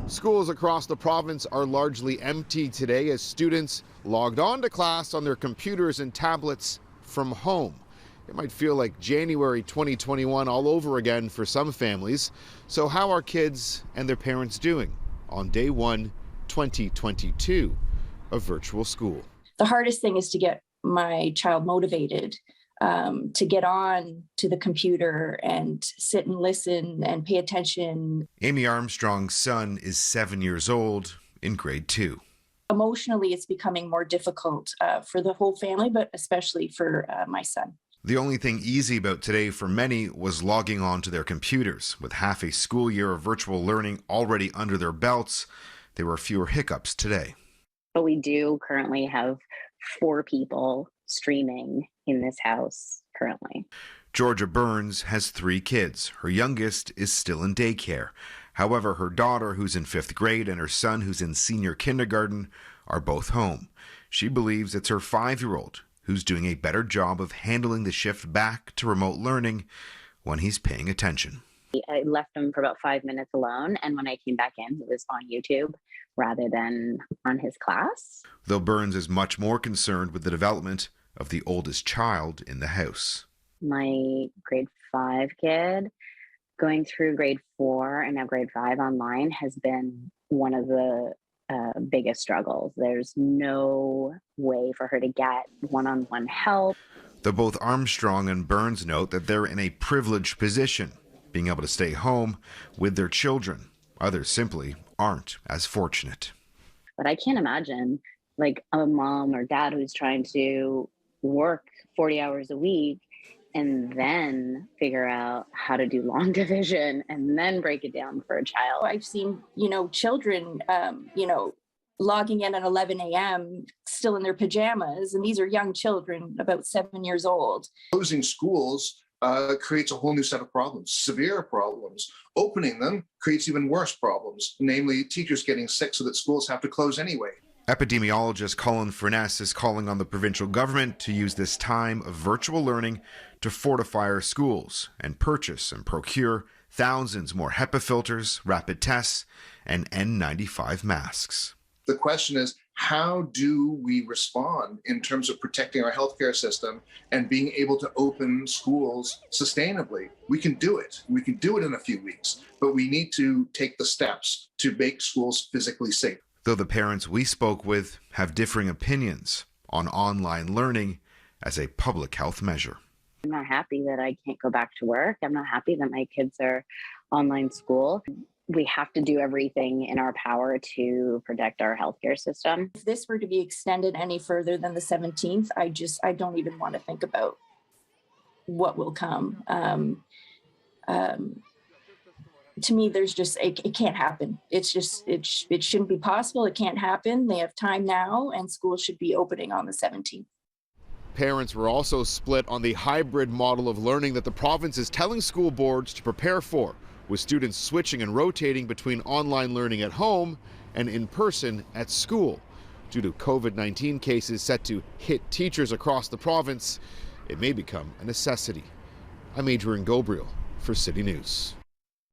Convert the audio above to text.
Schools across the province are largely empty today as students logged on to class on their computers and tablets from home. It might feel like January 2021 all over again for some families. So how are kids and their parents doing on day one, 2022 of virtual school? The hardest thing is to get my child motivated to get on to the computer and sit and listen and pay attention. Amy Armstrong's son is 7 years old in grade 2. Emotionally, it's becoming more difficult for the whole family, but especially for my son. The only thing easy about today for many was logging on to their computers. With half a school year of virtual learning already under their belts, there were fewer hiccups today. But we do currently have 4 people streaming in this house currently. Georgia Burns has 3 kids. Her youngest is still in daycare. However, her daughter, who's in 5th grade, and her son, who's in senior kindergarten, are both home. She believes it's her 5-year-old who's doing a better job of handling the shift back to remote learning when he's paying attention. I left him for about 5 minutes alone, and when I came back in, he was on YouTube rather than on his class. Though Burns is much more concerned with the development of the oldest child in the house. My grade 5 kid going through grade 4 and now grade 5 online has been one of the biggest struggles. There's no way for her to get one-on-one help. Though both Armstrong and Burns note that they're in a privileged position, being able to stay home with their children. Others simply aren't as fortunate. But I can't imagine like a mom or dad who's trying to work 40 hours a week and then figure out how to do long division and then break it down for a child. I've seen, children, logging in at 11 a.m. still in their pajamas. And these are young children, about 7 years old. Closing schools creates a whole new set of problems, severe problems. Opening them creates even worse problems, namely teachers getting sick so that schools have to close anyway. Epidemiologist Colin Furness is calling on the provincial government to use this time of virtual learning to fortify our schools and purchase and procure thousands more HEPA filters, rapid tests, and N95 masks. The question is, how do we respond in terms of protecting our healthcare system and being able to open schools sustainably? We can do it. We can do it in a few weeks, but we need to take the steps to make schools physically safe. Though the parents we spoke with have differing opinions on online learning as a public health measure. I'm not happy that I can't go back to work. I'm not happy that my kids are online school. We have to do everything in our power to protect our healthcare system. If this were to be extended any further than the 17th, I don't even want to think about what will come. To me, there's just, it can't happen. It's just, it shouldn't be possible. It can't happen. They have time now and schools should be opening on the 17th. Parents were also split on the hybrid model of learning that the province is telling school boards to prepare for, with students switching and rotating between online learning at home and in person at school. Due to COVID-19 cases set to hit teachers across the province, it may become a necessity. I'm Adrian Ghobrial for City News.